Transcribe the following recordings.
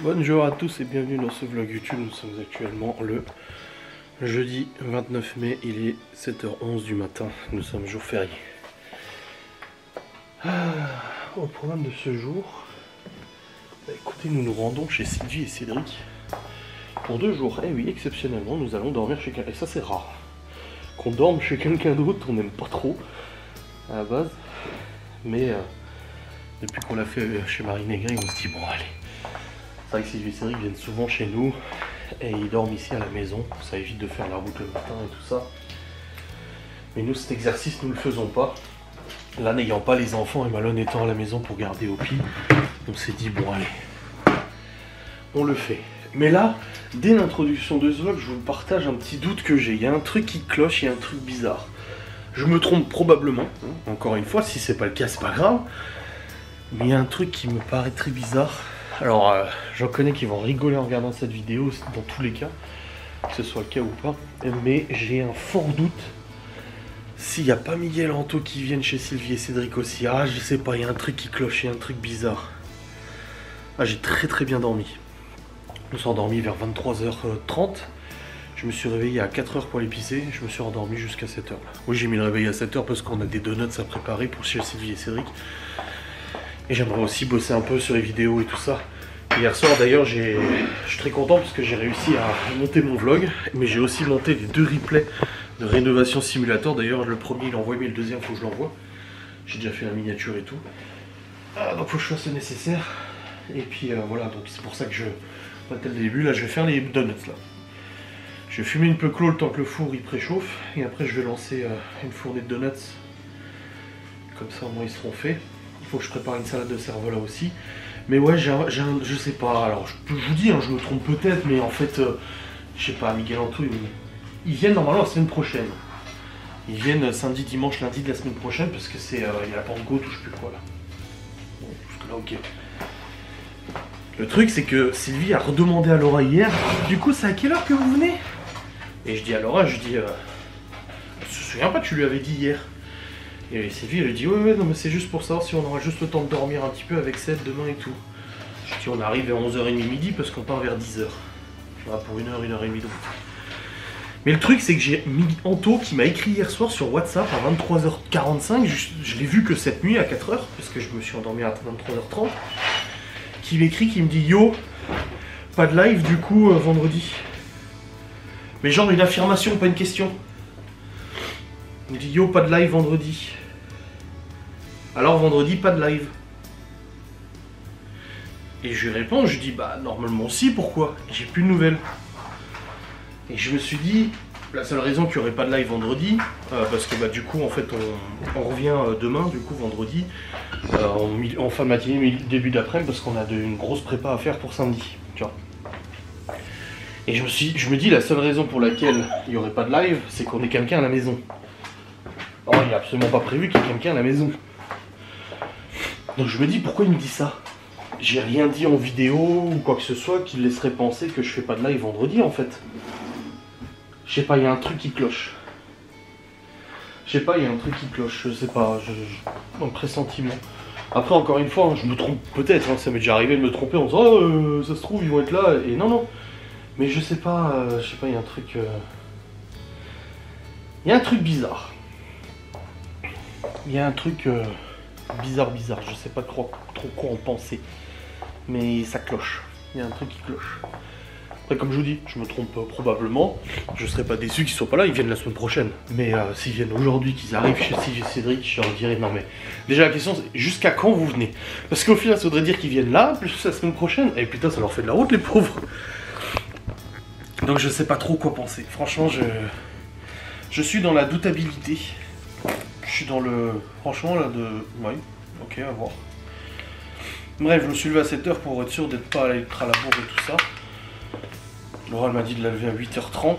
Bonjour à tous et bienvenue dans ce vlog YouTube. Nous sommes actuellement le jeudi 29 mai, il est 7h11 du matin, nous sommes jour férié. Au programme de ce jour, écoutez, nous nous rendons chez Sylvie et Cédric pour 2 jours. Eh oui, exceptionnellement, nous allons dormir chez quelqu'un, et ça c'est rare. Qu'on dorme chez quelqu'un d'autre, on n'aime pas trop à la base, mais depuis qu'on l'a fait chez Marie Négri, on se dit bon allez. C'est vrai que Sylvie et Cédric viennent souvent chez nous et ils dorment ici à la maison. Ça évite de faire la route le matin et tout ça. Mais nous, cet exercice, nous ne le faisons pas. Là, n'ayant pas les enfants et Malone étant à la maison pour garder Opie, on s'est dit bon allez, on le fait. Mais là, dès l'introduction de ce vlog, je vous partage un petit doute que j'ai. Il y a un truc qui cloche, il y a un truc bizarre. Je me trompe probablement, hein. Encore une fois, si c'est pas le cas, c'est pas grave. Mais il y a un truc qui me paraît très bizarre. Alors, j'en connais qui vont rigoler en regardant cette vidéo, dans tous les cas, que ce soit le cas ou pas. Mais j'ai un fort doute s'il n'y a pas Miguel Anto qui viennent chez Sylvie et Cédric aussi. Ah, je sais pas, il y a un truc qui cloche, il y a un truc bizarre. Ah, j'ai très bien dormi. Je me suis endormi vers 23h30. Je me suis réveillé à 4h pour aller pisser. Je me suis endormi jusqu'à 7h. Oui, j'ai mis le réveil à 7h parce qu'on a des donuts à préparer pour chez Sylvie et Cédric. Et j'aimerais aussi bosser un peu sur les vidéos et tout ça. Hier soir d'ailleurs, je suis très content parce que j'ai réussi à monter mon vlog. Mais j'ai aussi monté les 2 replays de rénovation simulator. D'ailleurs, le premier il est envoyé, mais le deuxième, il faut que je l'envoie. J'ai déjà fait la miniature et tout. Donc il faut que je fasse le nécessaire. Et puis voilà, donc c'est pour ça que pas tel début. Là, je vais faire les donuts là. Je vais fumer une peu clos le temps que le four il préchauffe. Et après, je vais lancer une fournée de donuts. Comme ça, au moins, ils seront faits. Il faut que je prépare une salade de cervelas aussi. Mais ouais, je sais pas. Alors, je vous dis, hein, je me trompe peut-être, mais en fait, je sais pas, Miguel Anto, ils viennent normalement la semaine prochaine. Ils viennent samedi, dimanche, lundi de la semaine prochaine, parce que c'est il y a la Pentecôte ou je sais plus quoi là. Bon, jusque là, ok. Le truc, c'est que Sylvie a redemandé à Laura hier, du coup, c'est à quelle heure que vous venez? Et je dis à Laura, je me souviens pas, tu lui avais dit hier. Et Sylvie, elle dit ouais, non mais c'est juste pour savoir si on aura juste le temps de dormir un petit peu avec Seth demain et tout. Je dis on arrive vers 11h30 midi parce qu'on part vers 10h. Voilà, pour 1h, 1h30 de route. Mais le truc c'est que j'ai Anto qui m'a écrit hier soir sur WhatsApp à 23h45, je l'ai vu que cette nuit à 4h, parce que je me suis endormi à 23h30, qui m'écrit, qui me dit yo, pas de live du coup vendredi. Mais genre une affirmation, pas une question. Il me dit yo, pas de live vendredi. Alors vendredi, pas de live. Et je lui réponds, je dis bah normalement si, pourquoi? J'ai plus de nouvelles. Et je me suis dit, la seule raison qu'il n'y aurait pas de live vendredi, parce que bah du coup en fait on revient demain, du coup vendredi, en fin de matinée, début d'après-midi, parce qu'on a une grosse prépa à faire pour samedi. Tu vois. Et je me dis la seule raison pour laquelle il n'y aurait pas de live, c'est qu'on ait quelqu'un à la maison. Oh, il n'est absolument pas prévu qu'il y ait quelqu'un à la maison. Donc je me dis pourquoi il me dit ça? J'ai rien dit en vidéo ou quoi que ce soit qui laisserait penser que je fais pas de live vendredi en fait. Je sais pas, il y a un truc qui cloche. Je sais pas, il y a un truc qui cloche, je sais pas, un pressentiment. Après encore une fois, hein, je me trompe peut-être, hein, ça m'est déjà arrivé de me tromper en disant oh, ça se trouve ils vont être là, et non. Mais je sais pas, il y a un truc... Il y a un truc bizarre. Il y a un truc bizarre, je sais pas trop quoi en penser, mais ça cloche, il y a un truc qui cloche. Après comme je vous dis, je me trompe probablement, je serais pas déçu qu'ils soient pas là, ils viennent la semaine prochaine. Mais s'ils viennent aujourd'hui, qu'ils arrivent chez Sylvie et Cédric, je leur dirais non mais, déjà la question c'est jusqu'à quand vous venez? Parce qu'au final ça voudrait dire qu'ils viennent là, plus la semaine prochaine, et putain ça leur fait de la route les pauvres. Donc je sais pas trop quoi penser, franchement je suis dans la doutabilité. Je suis dans le... Franchement là de... Oui, ok, à voir. Bref, je me suis levé à 7h pour être sûr d'être pas allé à la bourre et tout ça. Laura elle m'a dit de la lever à 8h30.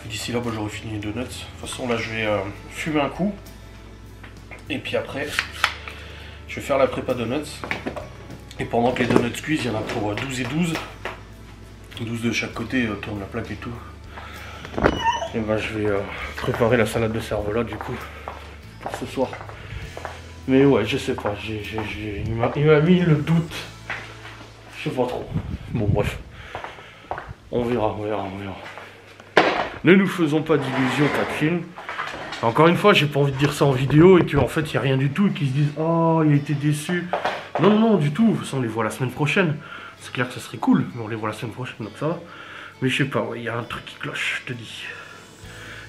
D'ici là, bah, j'aurai fini les donuts. De toute façon là je vais fumer un coup. Et puis après, je vais faire la prépa donuts. Et pendant que les donuts cuisent, il y en a pour 12 et 12. 12 de chaque côté, tourne la plaque et tout. Et bah je vais préparer la salade de cervelas du coup pour ce soir. Mais ouais, je sais pas, il m'a mis le doute. Je Je sais pas trop. Bon, bref. On verra, on verra, on verra. Ne nous faisons pas d'illusions, Catherine. Encore une fois, j'ai pas envie de dire ça en vidéo et qu'en fait, il n'y a rien du tout et qu'ils se disent « Oh, il a été déçu ». Non, non, non, du tout. De toute façon, on les voit la semaine prochaine. C'est clair que ça serait cool, mais on les voit la semaine prochaine, donc ça va. Mais je sais pas, il y a un truc qui cloche, je te dis.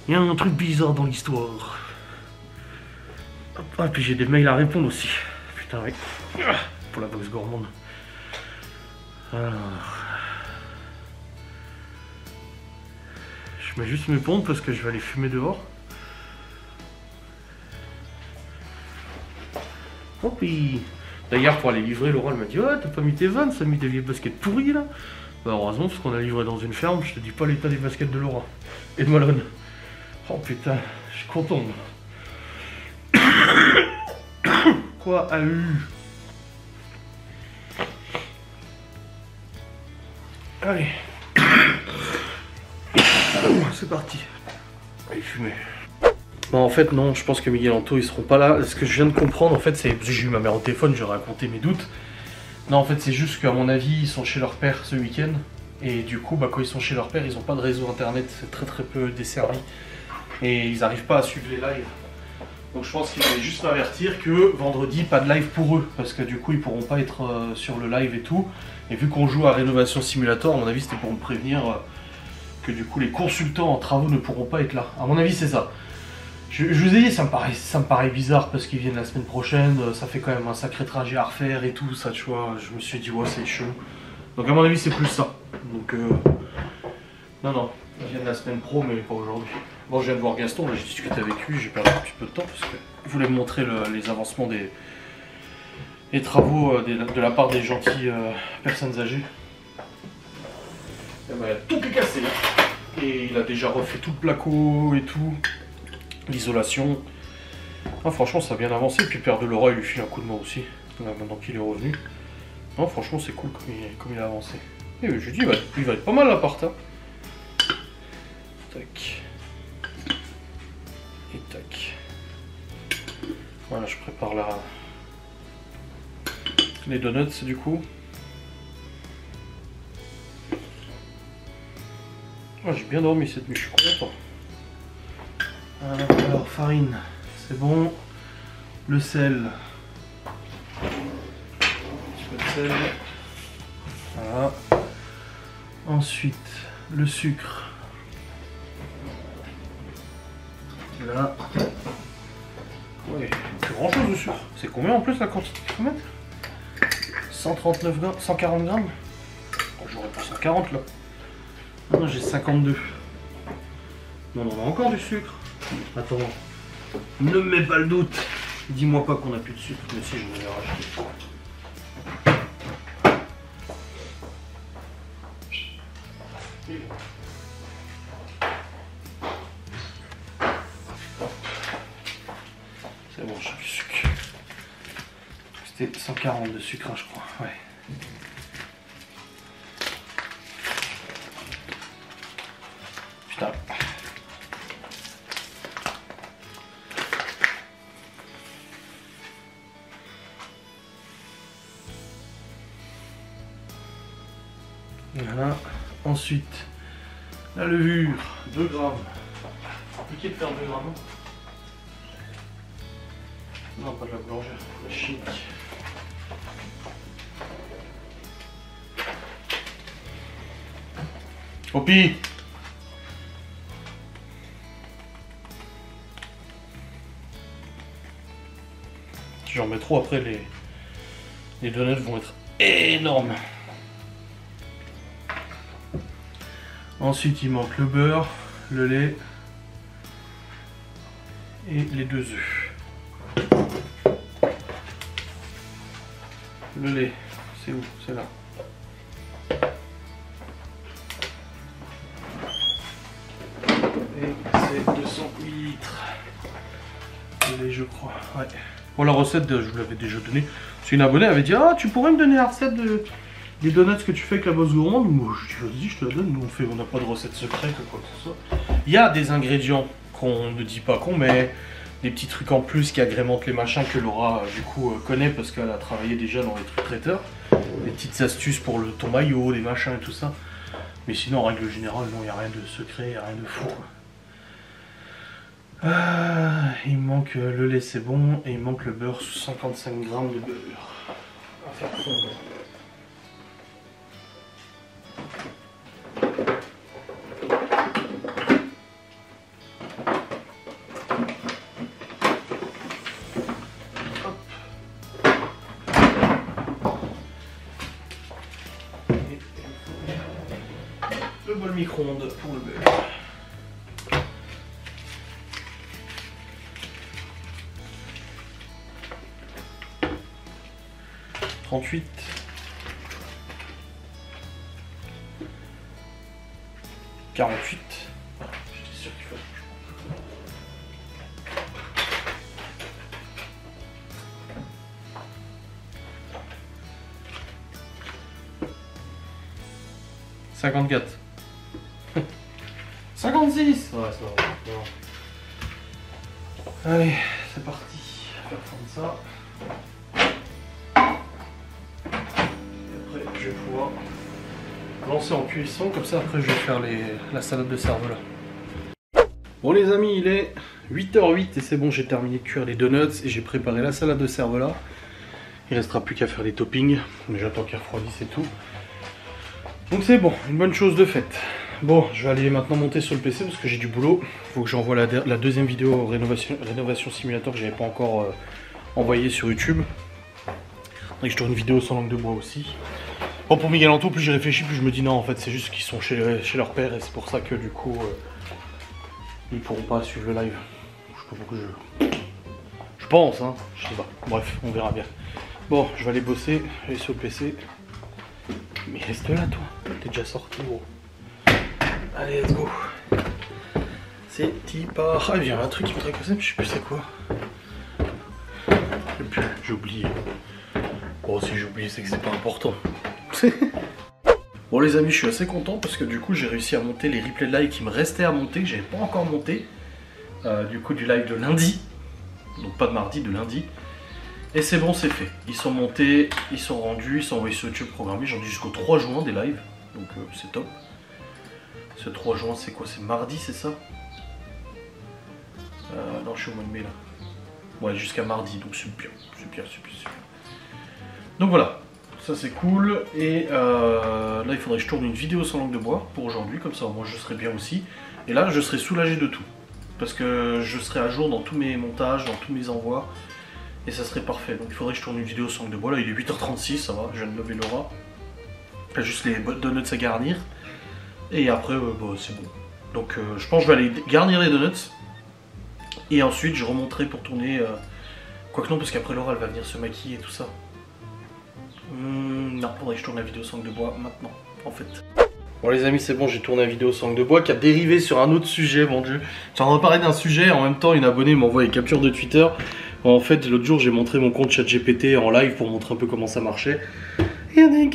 Il y a un truc bizarre dans l'histoire. Ah, puis j'ai des mails à répondre aussi. Putain, oui. Pour la box gourmande. Alors... Je mets juste mes pompes parce que je vais aller fumer dehors. Oh, puis... D'ailleurs, pour aller livrer, Laura elle m'a dit « Ouais, t'as pas mis tes vannes, ça a mis des vieilles baskets pourries là ?» Bah heureusement, parce qu'on a livré dans une ferme, je te dis pas l'état des baskets de Laura. Et de Malone. Oh putain, je suis content. Quoi a eu? Allez. C'est parti. Allez, fumer. Bon, en fait, non, je pense que Miguel Anto, ils seront pas là. Ce que je viens de comprendre, en fait, c'est... J'ai eu ma mère au téléphone, j'ai raconté mes doutes. Non, en fait, c'est juste qu'à mon avis, ils sont chez leur père ce week-end. Et du coup, bah, quand ils sont chez leur père, ils n'ont pas de réseau internet, c'est très très peu desservi. Et ils n'arrivent pas à suivre les lives. Donc je pense qu'ils voulaient juste m'avertir que vendredi, pas de live pour eux. Parce que du coup, ils pourront pas être sur le live et tout. Et vu qu'on joue à Rénovation Simulator, à mon avis, c'était pour me prévenir que du coup, les consultants en travaux ne pourront pas être là. À mon avis, c'est ça. Je vous ai dit, ça me paraît bizarre parce qu'ils viennent la semaine prochaine. Ça fait quand même un sacré trajet à refaire et tout, ça, tu vois. Je me suis dit, ouais, c'est chaud. Donc à mon avis, c'est plus ça. Donc, non, non. Ils viennent la semaine pro, mais pas aujourd'hui. Bon, je viens de voir Gaston, là, j'ai discuté avec lui, j'ai perdu un petit peu de temps parce qu'il voulait me montrer les avancements des travaux de la part des gentilles personnes âgées. Et ben, tout est cassé. Et il a déjà refait tout le placo et tout, l'isolation. Ah, franchement, ça a bien avancé. Puis Père de Laura, il lui file un coup de main aussi, là, maintenant qu'il est revenu. Non, franchement, c'est cool comme il a avancé. Et je lui dis, il va être pas mal l'appart. Hein. Tac. Et tac. Voilà, je prépare les donuts du coup. Oh, j'ai bien dormi cette nuit, je suis content. Alors, farine, c'est bon. Le sel. Un petit peu de sel. Voilà. Ensuite, le sucre. Là. Ouais, plus grand chose de sucre. C'est combien en plus la quantité qu'il faut mettre? 139 grammes, 140 grammes. Oh, j'aurais pas 140 là. Non, j'ai 52. Non, on a encore du sucre. Attends. Ne me mets pas le doute. Dis-moi pas qu'on a plus de sucre, mais si, je vais racheter. C'est bon, j'ai du sucre. C'était 140 de sucre, hein, je crois. Ouais. Putain. Voilà. Ensuite, la levure, 2 grammes. Compliqué de faire 2 grammes. Non, pas de la boulangère, la chimique. Hopi! Si j'en mets trop, après les donuts vont être énormes. Ensuite, il manque le beurre, le lait et les 2 œufs. Le lait, c'est où? C'est là. Et c'est 200 litres de lait, je crois. Ouais. Bon, la recette, je vous l'avais déjà donnée. Parce qu'une abonnée avait dit, ah, tu pourrais me donner la recette des donuts que tu fais avec la bosse gourmande? Moi, je dis, vas-y, je te la donne. Nous, on n'a pas de recette secrète ou quoi que ce soit. Il y a des ingrédients qu'on ne dit pas, qu'on met, des petits trucs en plus qui agrémentent les machins que Laura, du coup, connaît parce qu'elle a travaillé déjà dans les trucs traiteurs. des petites astuces pour ton maillot, des machins et tout ça. Mais sinon, en règle générale, non, il n'y a rien de secret, il n'y a rien de fou. Il me manque le lait, c'est bon, et il me manque le beurre, 55 grammes de beurre. À faire fondre. Le bol micro-ondes pour le beurre. « 38 » 48. Voilà, j'étais sûr qu'il fallait que je... 54. 56. Ouais, ça va. Allez, c'est parti. On va faire fondre ça. Et après, je vais pouvoir lancer en cuisson. Comme ça, après, je vais faire la salade de cervelas. Bon, les amis, il est 8h08 et c'est bon, j'ai terminé de cuire les donuts et j'ai préparé la salade de cervelas. Il restera plus qu'à faire les toppings, mais j'attends qu'ils refroidissent et tout. Donc c'est bon, une bonne chose de faite. Bon, je vais aller maintenant monter sur le PC parce que j'ai du boulot. Il faut que j'envoie la deuxième vidéo rénovation simulator que j'avais pas encore envoyée sur YouTube. Donc je tourne une vidéo sans langue de bois aussi. Bon, pour Miguel Anto, plus j'y réfléchis, plus je me dis non, en fait c'est juste qu'ils sont chez leur père et c'est pour ça que du coup ils pourront pas suivre le live. Je sais pas pourquoi je pense, hein, je sais pas. Bref, on verra bien. Bon, je vais aller bosser, aller sur le PC. Mais reste là, toi. T'es déjà sorti, gros. Allez, let's go. C'est part. Ah, il y a un truc qui me tracassait, mais je sais plus c'est quoi. J'ai oublié. Bon, si j'ai oublié, c'est que c'est pas important. Bon, les amis, je suis assez content parce que du coup, j'ai réussi à monter les replays de live qui me restaient à monter, que j'avais pas encore monté. Du coup, du live de lundi. Donc, pas de mardi, de lundi. Et c'est bon, c'est fait. Ils sont montés, ils sont rendus, ils sont envoyés sur YouTube programmés. J'en ai jusqu'au 3 juin des lives. Donc c'est top. Ce 3 juin, c'est quoi? C'est mardi, c'est ça? Non, je suis au mois de mai là. Ouais, jusqu'à mardi, donc super. Donc voilà, ça c'est cool. Et là, il faudrait que je tourne une vidéo sans langue de bois pour aujourd'hui. Comme ça, moi, je serai bien aussi. Et là, je serai soulagé de tout. Parce que je serai à jour dans tous mes montages, dans tous mes envois. Et ça serait parfait. Donc il faudrait que je tourne une vidéo sans langue de bois. Là il est 8h36, ça va, je viens de lever Laura. Il y a juste les donuts à garnir. Et après, bah, c'est bon. Donc je pense que je vais aller garnir les donuts. Et ensuite je remonterai pour tourner... Quoique non, parce qu'après Laura elle va venir se maquiller et tout ça. Non, faudrait que je tourne la vidéo sans langue de bois maintenant, en fait. Bon les amis, c'est bon, j'ai tourné la vidéo sans langue de bois qui a dérivé sur un autre sujet, mon dieu. J'ai en train de parler d'un sujet, en même temps une abonnée m'envoie les captures de Twitter. En fait, l'autre jour, j'ai montré mon compte ChatGPT en live pour montrer un peu comment ça marchait. Et il y en a une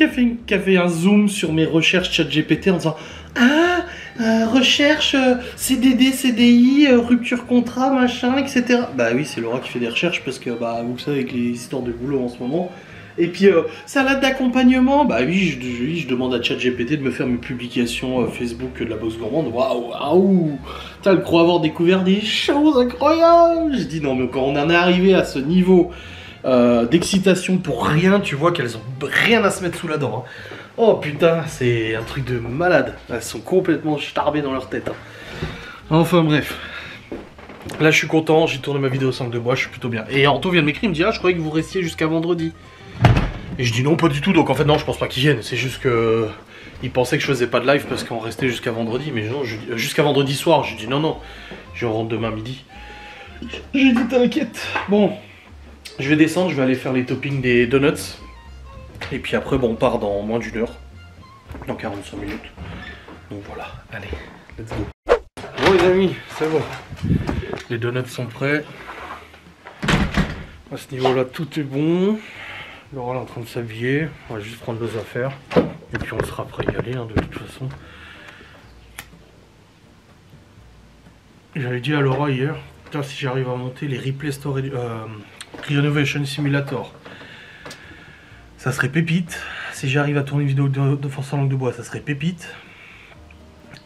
qui a fait un zoom sur mes recherches ChatGPT en disant « Ah, recherche CDD, CDI, rupture contrat, machin, etc. » Bah oui, c'est Laura qui fait des recherches parce que, bah, vous savez, avec les histoires de boulot en ce moment. Et puis, salade d'accompagnement, bah oui, je demande à ChatGPT de me faire mes publications Facebook de la Bosse Gourmande. Waouh, elle croit avoir découvert des choses incroyables. Je dis non, mais quand on en est arrivé à ce niveau d'excitation pour rien, tu vois qu'elles ont rien à se mettre sous la dent. Hein. Oh putain, c'est un truc de malade. Elles sont complètement starbées dans leur tête. Hein. Enfin bref. Là, je suis content, j'ai tourné ma vidéo sans langue de bois, je suis plutôt bien. Et Anto vient de m'écrire, il me dit « Ah, je croyais que vous restiez jusqu'à vendredi. » Et je dis non, pas du tout, donc en fait non, je pense pas qu'ils viennent, c'est juste que ils pensaient que je faisais pas de live parce qu'on restait jusqu'à vendredi, mais non, jusqu'à vendredi soir, je dis non, je rentre demain midi. J'ai dit t'inquiète. Bon, je vais descendre, je vais aller faire les toppings des donuts, et puis après bon, on part dans moins d'une heure, dans 45 minutes. Donc voilà, allez, let's go. Bon les amis, c'est bon, les donuts sont prêts. À ce niveau-là, tout est bon. Laura est en train de s'habiller, on va juste prendre nos affaires et puis on sera prêt à y aller hein, de toute façon. J'avais dit à Laura hier, putain si j'arrive à monter les replay story Renovation Simulator, ça serait pépite. si j'arrive à tourner une vidéo de force en langue de bois, ça serait pépite.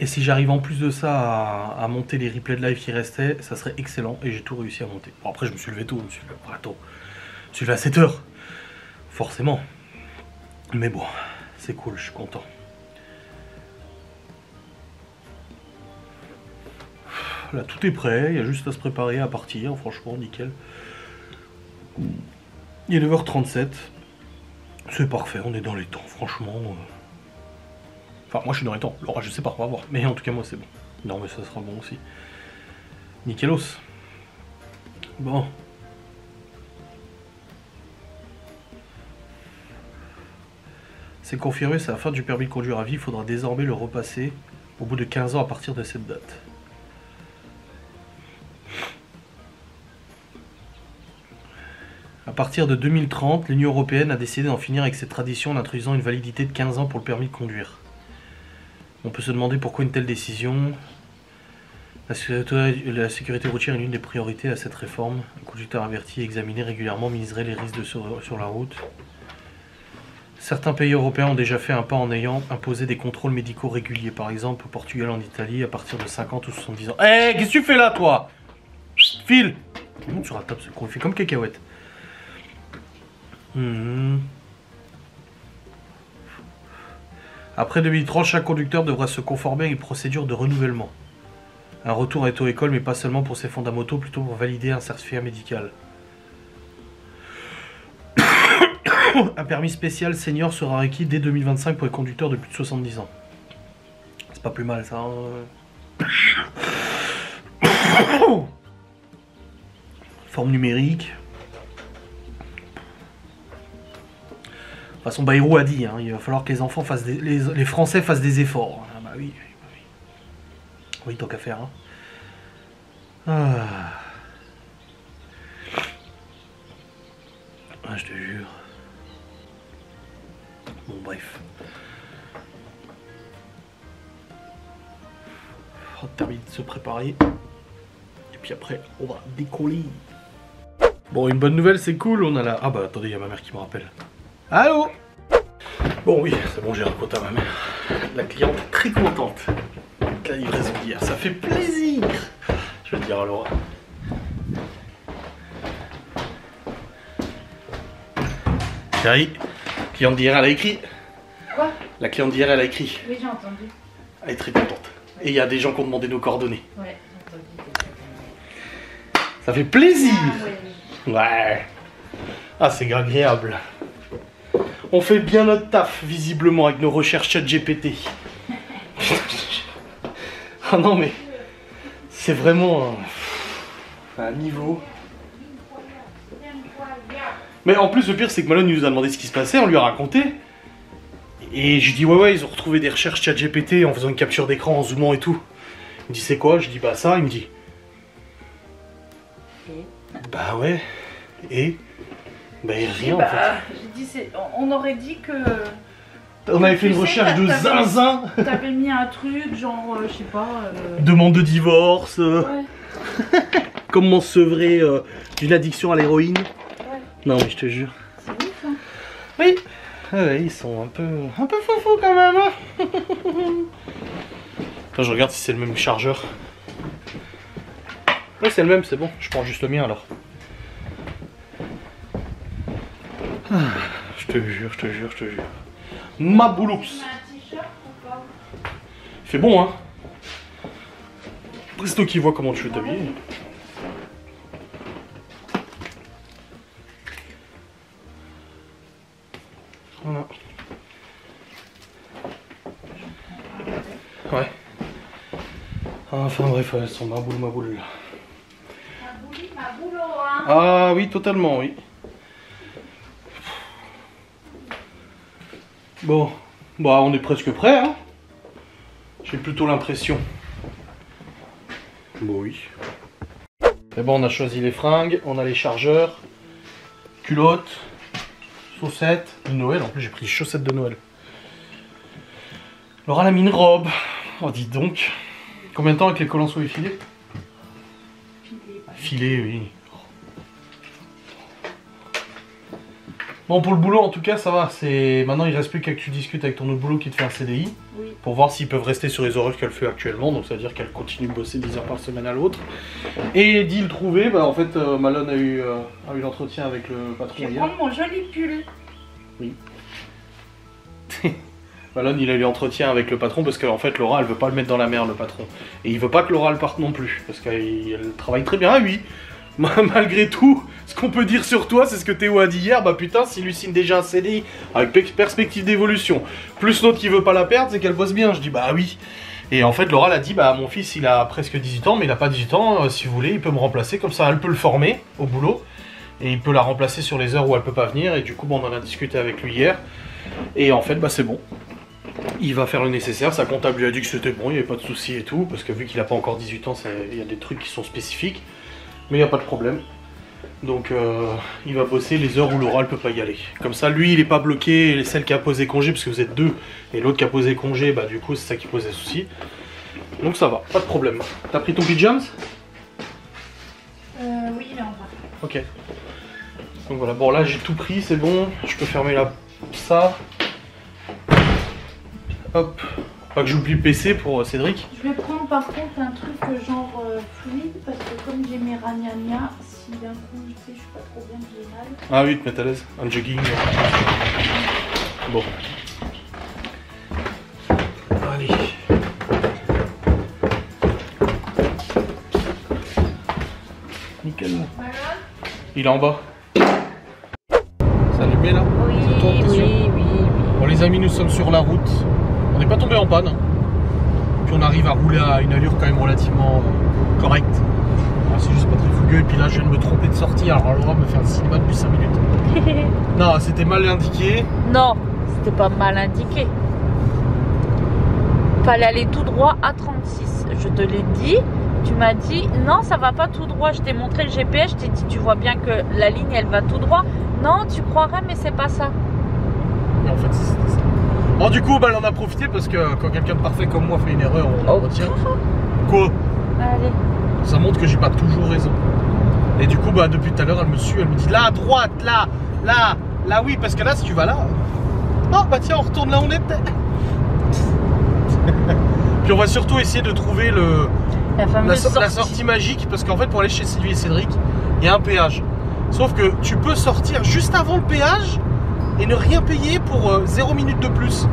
Et si j'arrive en plus de ça à monter les replays de live qui restaient, ça serait excellent. Et j'ai tout réussi à monter. Bon, après, je me suis levé tôt. Je me suis levé à 7 h. Forcément. Mais bon, c'est cool, je suis content. Là, tout est prêt. Il y a juste à se préparer à partir. Franchement, nickel. Il est 9 h 37. C'est parfait, on est dans les temps, franchement. Enfin, moi je suis dans les temps. Laura, je sais pas, on va voir. Mais en tout cas, moi c'est bon. Non, mais ça sera bon aussi. Nickelos. Bon. C'est confirmé, c'est la fin du permis de conduire à vie. Il faudra désormais le repasser au bout de 15 ans à partir de cette date. À partir de 2030, l'Union Européenne a décidé d'en finir avec cette tradition en introduisant une validité de 15 ans pour le permis de conduire. On peut se demander pourquoi une telle décision. La sécurité routière est l'une des priorités à cette réforme. Un conducteur averti et examiné régulièrement minimiserait les risques sur la route. Certains pays européens ont déjà fait un pas en ayant imposé des contrôles médicaux réguliers. Par exemple, au Portugal, en Italie, à partir de 50 ou 70 ans. Hé, qu'est-ce que tu fais là, toi? File! Monte sur la table, ce con, il fait comme cacahuète. Après 2030, chaque conducteur devra se conformer à une procédure de renouvellement. Un retour à l'auto-école, mais pas seulement pour ses fondamentaux, plutôt pour valider un certificat médical. Un permis spécial senior sera requis dès 2025 pour les conducteurs de plus de 70 ans. C'est pas plus mal ça. Forme numérique. De toute façon, Bayrou a dit, hein, il va falloir que les enfants fassent les Français fassent des efforts. Ah bah oui, oui, tant qu'à faire. Hein. Ah, je te jure. Bon, bref. On termine de se préparer. Et puis après, on va décoller. Bon, une bonne nouvelle, c'est cool. On a la... Ah bah attendez, il y a ma mère qui me rappelle. Allô? Bon oui, c'est bon, j'ai raconté à ma mère. La cliente est très contente. La livraison d'hier, ça fait plaisir. Je vais te dire à Laura. Chérie, la cliente d'hier, elle a écrit. Quoi? La cliente d'hier, elle a écrit. Oui, j'ai entendu. Elle est très contente. Et il y a des gens qui ont demandé nos coordonnées. Ouais, j'ai entendu. Ça fait plaisir. Ah, ouais. Ah, c'est agréable. On fait bien notre taf, visiblement, avec nos recherches ChatGPT. Ah non, mais c'est vraiment un niveau. Mais en plus, le pire, c'est que Malone nous a demandé ce qui se passait, on lui a raconté. Et je dis, ouais, ils ont retrouvé des recherches ChatGPT en faisant une capture d'écran, en zoomant et tout. Il me dit, c'est quoi? Je dis, bah ça. Il me dit, bah ouais. Et bah rien en fait. J'ai dit, on aurait dit que... On avait fait une recherche de zinzin. T'avais mis un truc, genre, je sais pas... Demande de divorce. Ouais. Comment se sevrer d'une addiction à l'héroïne. Ouais. Non mais je te jure. C'est ouf, hein. Oui. Ouais, ils sont un peu foufou quand même. Hein. Attends, je regarde si c'est le même chargeur. Oui, c'est le même, c'est bon. Je prends juste le mien alors. Ah, je te jure. Ma bouloux. Il fait bon, hein. Après, c'est toi qui vois comment tu veux t'habiller. Voilà. Ouais. Enfin bref, elles sont ma boule. Ma boule, hein. Ah oui, totalement, oui. Bon, bah on est presque prêt, hein. J'ai plutôt l'impression. Bon oui. Mais bon, on a choisi les fringues, on a les chargeurs, culottes, chaussettes de Noël. En plus, j'ai pris les chaussettes de Noël. Laura a mis une robe. Oh, dis donc. Combien de temps avec les collants sous les filets? Filets, oui. Bon, pour le boulot, en tout cas, ça va. Maintenant, il reste plus qu'à que tu discutes avec ton autre boulot qui te fait un CDI. Oui. Pour voir s'ils peuvent rester sur les horaires qu'elle fait actuellement. Donc, ça veut dire qu'elle continue de bosser 10 heures par semaine à l'autre. Et deal trouvé, bah, en fait, Malone a eu l'entretien avec le patron Je vais hier. prendre mon joli pull. Oui. Malone, il a eu l'entretien avec le patron parce qu'en fait, Laura, elle veut pas le mettre dans la merde, le patron. Et il veut pas que Laura le parte non plus. Parce qu'elle travaille très bien. Ah oui, malgré tout, ce qu'on peut dire sur toi, c'est ce que Théo a dit hier. Bah putain, s'il lui signe déjà un CDI avec perspective d'évolution, plus l'autre qui veut pas la perdre, c'est qu'elle bosse bien. Je dis bah oui. Et en fait, Laura l'a dit, bah mon fils, il a presque 18 ans, mais il a pas 18 ans. Si vous voulez, il peut me remplacer. Comme ça, elle peut le former au boulot. Et il peut la remplacer sur les heures où elle peut pas venir. Et du coup, bon, on en a discuté avec lui hier. Et en fait, bah c'est bon. Il va faire le nécessaire, sa comptable lui a dit que c'était bon, il n'y avait pas de souci et tout, parce que vu qu'il n'a pas encore 18 ans, il y a des trucs qui sont spécifiques, mais il n'y a pas de problème. Donc il va bosser les heures où Laura ne peut pas y aller. Comme ça, lui, il n'est pas bloqué, celle qui a posé congé, parce que vous êtes deux, et l'autre qui a posé congé, bah du coup, c'est ça qui pose des soucis. Donc ça va, pas de problème. T'as pris ton pyjamas? Oui, il est en bas. Ok. Donc voilà, bon là j'ai tout pris, c'est bon, je peux fermer ça. Hop, pas que j'oublie le PC pour Cédric. Je vais prendre par contre un truc genre fluide parce que comme j'ai mes ragnagnas, si d'un coup je sais, je suis pas trop bien, j'ai mal. Ah oui, te mettre à l'aise, un jogging. Bon. Allez. Nickel. Voilà. Il est en bas. C'est allumé là? Oui, Ça tourne, t'es sûr? oui. Bon les amis, nous sommes sur la route. On n'est pas tombé en panne. Puis on arrive à rouler à une allure quand même relativement correcte. C'est juste pas très fougueux. Et puis là je viens de me tromper de sortie. Alors Laura me fait un cinéma depuis 5 minutes. Non, c'était mal indiqué. Non, c'était pas mal indiqué. Fallait aller tout droit à 36. Je te l'ai dit. Tu m'as dit non, ça va pas tout droit. Je t'ai montré le GPS. Je t'ai dit tu vois bien que la ligne elle va tout droit. Non, tu croirais, mais c'est pas ça. Mais en fait, c'était ça. Bon, du coup, bah, on en a profité parce que quand quelqu'un de parfait comme moi fait une erreur, on en retient. Quoi? Allez. Ça montre que j'ai pas toujours raison. Et du coup, bah, depuis tout à l'heure, elle me suit, elle me dit là à droite, là, oui, parce que là, si tu vas là. Oh, bah tiens, on retourne là où on était. Puis on va surtout essayer de trouver la sortie magique parce qu'en fait, pour aller chez Sylvie et Cédric, il y a un péage. Sauf que tu peux sortir juste avant le péage et ne rien payer pour 0 minute de plus.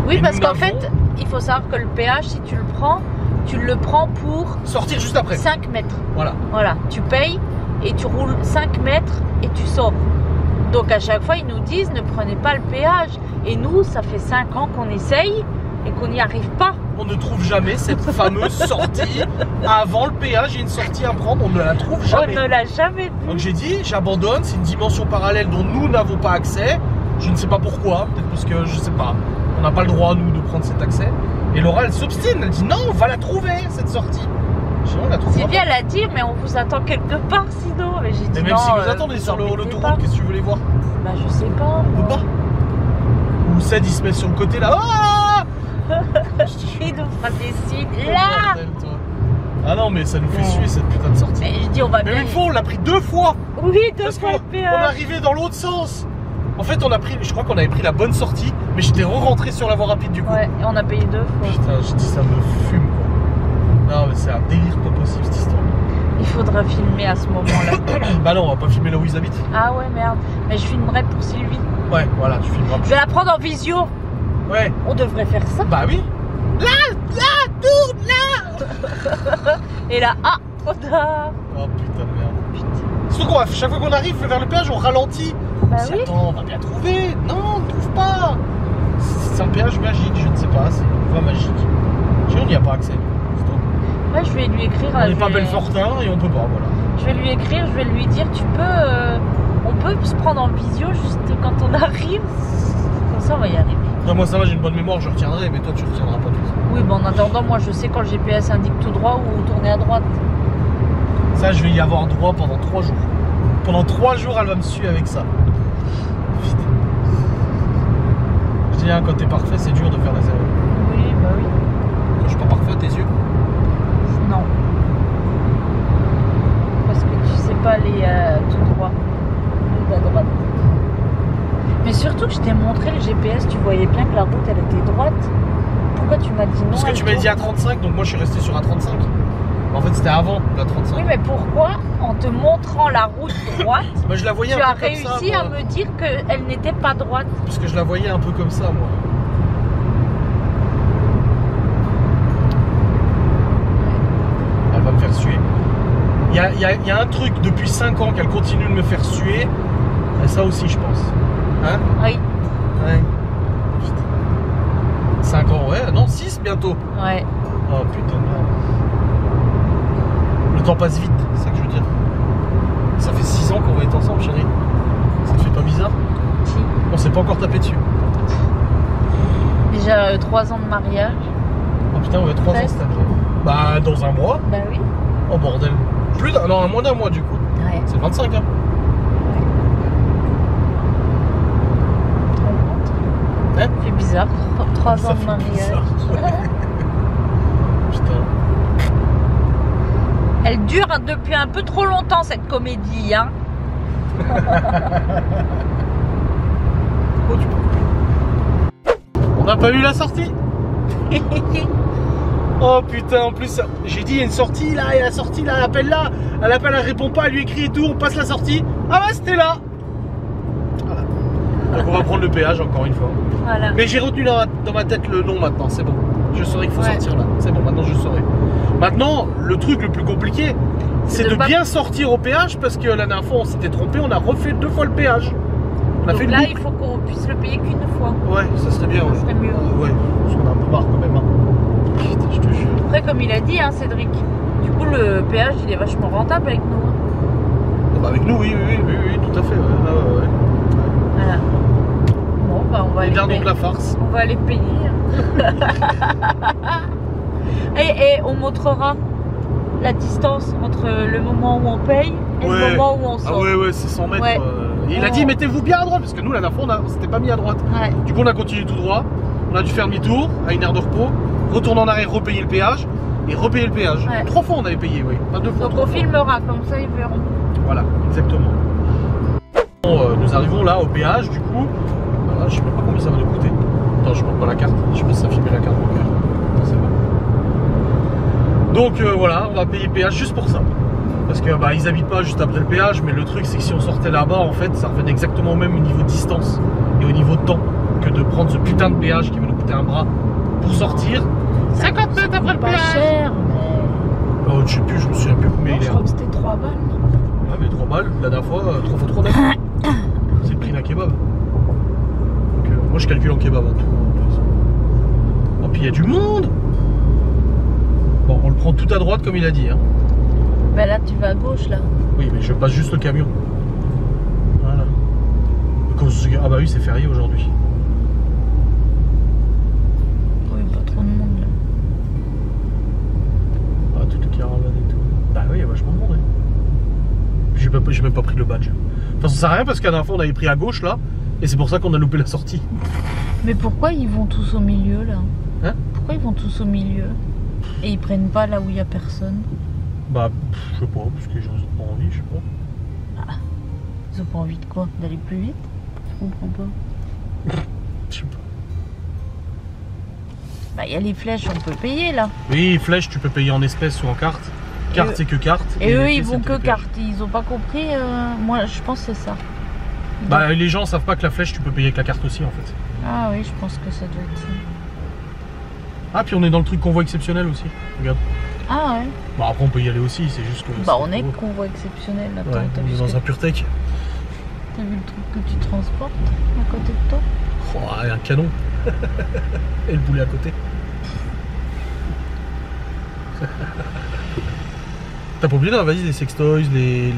Oui, et parce qu'en fait, il faut savoir que le péage, si tu le prends pour sortir juste après. 5 mètres. Voilà. Voilà, tu payes et tu roules 5 mètres et tu sors. Donc à chaque fois, ils nous disent ne prenez pas le péage. Et nous, ça fait 5 ans qu'on essaye et qu'on n'y arrive pas. On ne trouve jamais cette fameuse sortie avant le péage. Il y a une sortie à prendre, on ne la trouve jamais. On ne l'a jamais vu. Donc j'ai dit, j'abandonne, c'est une dimension parallèle dont nous n'avons pas accès. Je ne sais pas pourquoi, peut-être parce que je sais pas, on n'a pas le droit nous de prendre cet accès. Et Laura elle s'obstine, elle dit non, on va la trouver cette sortie. Je dis, on la trouve. Sylvie elle a dit mais on vous attend quelque part sinon. Mais j'ai dit mais même non, si vous attendez sur l'autoroute, qu'est-ce que tu veux les voir? Bah je sais pas. On peut pas. Ou Ced il se met sur le côté là. Ah Il nous fera des signes là. Ah non mais ça nous fait suer cette putain de sortie. Mais je dis on va bien. Mais une fois on l'a pris 2 fois. Oui, 2 parce fois qu'on le péage. on est arrivé dans l'autre sens. En fait, je crois qu'on avait pris la bonne sortie, mais j'étais re-rentré sur la voie rapide du coup. Ouais, et on a payé 2 fois. Putain, je dis ça me fume quoi. Non, mais c'est un délire pas possible cette histoire. Il faudra filmer à ce moment-là. Bah non, on va pas filmer là où ils habitent. Ah ouais, merde. Mais je filmerai pour Sylvie. Ouais, voilà, tu filmeras. Je vais la prendre en visio. Ouais. On devrait faire ça. Bah oui. Là, tourne là. Et là, ah, trop tard. Oh putain de merde. Putain. Surtout qu'on chaque fois qu'on arrive vers le péage, on ralentit. Bah oui. Attends, on va bien trouver. Non, on ne trouve pas. C'est un péage magique, je ne sais pas. C'est une voie magique. On n'y a pas accès. Ouais, je vais lui écrire. On n'est pas Belfortin et on peut pas, voilà. Je vais lui écrire, je vais lui dire, on peut se prendre en visio juste quand on arrive. Comme ça, on va y arriver. Non, moi ça va, j'ai une bonne mémoire, je retiendrai, mais toi tu retiendras pas tout. Oui, bon, en attendant, moi je sais quand le GPS indique tout droit ou tourner à droite. Ça, je vais y avoir droit pendant 3 jours. Pendant 3 jours, elle va me suivre avec ça. Putain. Je dis, hein, quand t'es parfait, c'est dur de faire des erreurs. Oui, bah oui. Quand je suis pas parfait à tes yeux. Non. Parce que tu sais pas aller tout droit. Ou à droite. GPS, tu voyais bien que la route elle était droite. Pourquoi tu m'as dit non? Parce que tu m'as dit à 35, donc moi je suis resté sur A35. En fait, c'était avant la 35. Oui, mais pourquoi, en te montrant la route droite, bah, je la voyais tu un as peu comme ça, réussi à moi. me dire qu'elle n'était pas droite? Parce que je la voyais un peu comme ça, moi. Elle va me faire suer. Il y a un truc depuis 5 ans qu'elle continue de me faire suer. Et ça aussi, je pense. Hein? Oui. Ouais. Putain. 5 ans, ouais. Non, 6 bientôt. Ouais. Oh putain de merde. Le temps passe vite, c'est ça que je veux dire. Ça fait 6 ans qu'on va être ensemble, chérie. Ça te fait pas bizarre? Si. On s'est pas encore tapé dessus. Déjà 3 ans de mariage. Oh putain, ouais, 3 ans cette année. Bah, dans un mois. Bah oui. Oh bordel. Plus d'un, non, moins d'un mois du coup. Ouais. C'est le 25, hein. Hein? C'est bizarre. 3 Ça ans de fait mariage. bizarre. Putain. Elle dure depuis un peu trop longtemps cette comédie, hein. Oh, tu peux. On n'a pas eu la sortie. Oh putain, en plus, j'ai dit il y a une sortie là, et la sortie là, elle appelle là, elle répond pas, elle lui écrit et tout, on passe la sortie. Ah bah c'était là. Voilà. Donc on va prendre le péage encore une fois. Voilà. Mais j'ai retenu dans ma tête le nom maintenant, c'est bon. Je saurais qu'il faut sortir là, c'est bon, maintenant je saurais. Maintenant, le truc le plus compliqué, c'est de bien sortir au péage parce que la dernière fois on s'était trompé, on a refait 2 fois le péage. On a Donc fait là, une il faut qu'on puisse le payer qu'une fois. Ouais, ça serait bien. Ça serait mieux. Ouais, parce qu'on a un peu marre quand même. Hein. Putain, je te jure. Après, comme il a dit, hein, Cédric, du coup, le péage, il est vachement rentable avec nous. Ah bah avec nous, oui, tout à fait. Ouais. Voilà. Bon, bah, on va Et aller gardons payer. de la farce. On va aller payer. Et on montrera la distance entre le moment où on paye et le moment où on sort. Ah ouais, c'est 100 mètres. Ouais. Et il a dit, mettez-vous bien à droite, parce que nous, la dernière fois, on s'était pas mis à droite. Ouais. Du coup, on a continué tout droit. On a dû faire demi-tour à une aire de repos, retourner en arrière, repayer le péage et repayer le péage. Ouais. 3 fois, on avait payé, oui. Pas 2 fois. Donc on filmera, comme ça ils verront. Voilà, exactement. Bon, nous arrivons là au péage, du coup. Voilà, je sais même pas combien ça va nous coûter. Attends, je montre pas la carte. Je sais pas si ça filme la carte bancaire. Non, c'est bon. Donc voilà, on va payer le péage juste pour ça. Parce que bah ils habitent pas juste après le péage, mais le truc c'est que si on sortait là-bas, en fait, ça revenait exactement au même niveau de distance et au niveau de temps que de prendre ce putain de péage qui va nous coûter un bras pour sortir 50 mètres après le Pas péage. cher, mais. Oh, je sais plus, je me souviens plus combien Non, il je est. crois que c'était 3 balles. Ah mais 3 balles, la dernière fois, 3 fois 3 d'accord. C'est le prix d'un kebab. Donc, moi je calcule en kebab hein, tout. Oh puis il y a du monde. Bon, on le prend tout à droite comme il a dit. Hein. Bah là tu vas à gauche là. Oui mais je passe juste le camion. Voilà. Ah bah oui c'est férié aujourd'hui. Oui, pas trop de monde là. Ah toutes les caravanes et tout. Bah oui il y a vachement de monde. Hein. J'ai même pas pris le badge. Enfin ça sert à rien parce qu'à la dernière fois on avait pris à gauche là. Et c'est pour ça qu'on a loupé la sortie. Mais pourquoi ils vont tous au milieu là? Hein? Pourquoi ils vont tous au milieu? Et ils prennent pas là où il y a personne? Bah je sais pas, parce que les gens ont pas envie, je sais pas. Ils ont pas envie de quoi? D'aller plus vite? Je comprends pas. Je sais pas. Bah il y a les flèches, on peut payer là. Oui, flèche, tu peux payer en espèces ou en carte. Carte, c'est que carte. Et eux, les ils pièces, vont c'est que les pièges. carte. Ils ont pas compris. Moi, je pense que c'est ça. Bah, les gens savent pas que la flèche, tu peux payer avec la carte aussi, en fait. Ah oui, je pense que ça doit être ça. Ah, puis on est dans le truc convoi exceptionnel aussi. Regarde. Ah ouais. Bah, après, on peut y aller aussi, c'est juste que. Bah, on c'est est beau. convoi exceptionnel. Attends, Ouais, t'as on vu, est dans un pur tech. t'as vu le truc que tu transportes à côté de toi? Oh, et un canon. Et le boulet à côté. T'as pas oublié, non, vas-y, les sextoys, les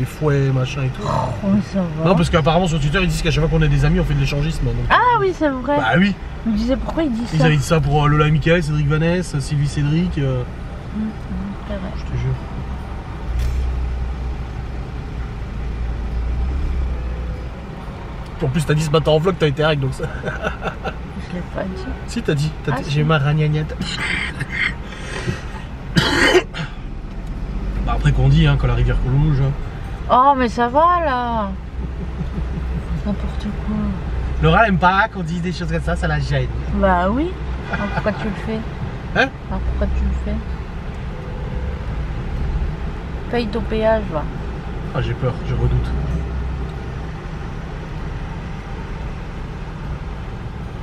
fouets, machin et tout. Oh, oui, ça va. Non, parce qu'apparemment sur Twitter, ils disent qu'à chaque fois qu'on a des amis, on fait de l'échangisme. Donc... Ah oui, c'est vrai. Bah oui. Je me disais pourquoi il dit Ils ça. avaient dit ça pour Lola et Michael, Cédric Vanessa, Sylvie Cédric. C'est vrai. Je te jure. En plus, t'as dit ce matin en vlog, t'as été règle donc ça. Je l'ai pas dit. Si, t'as dit. Ah, J'ai si. ma ragnagnatte. Bah, après qu'on dit, hein, quand la rivière coule. Oh, mais ça va là. N'importe quoi. Laura aime pas qu'on dise des choses comme ça la gêne. Bah oui. Alors pourquoi tu le fais? Hein? Alors pourquoi tu le fais? Paye ton péage, va. Ah, j'ai peur, je redoute.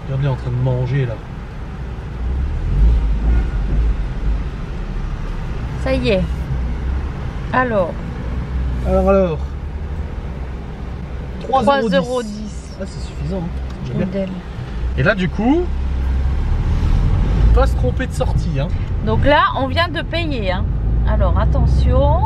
Regarde-le en train de manger là. Ça y est. Alors. 3,10 €. Ah, c'est suffisant. Hein. C'est bien. Modèle. Et là, du coup, pas se tromper de sortie. Hein. Donc là, on vient de payer. Hein. Alors, attention.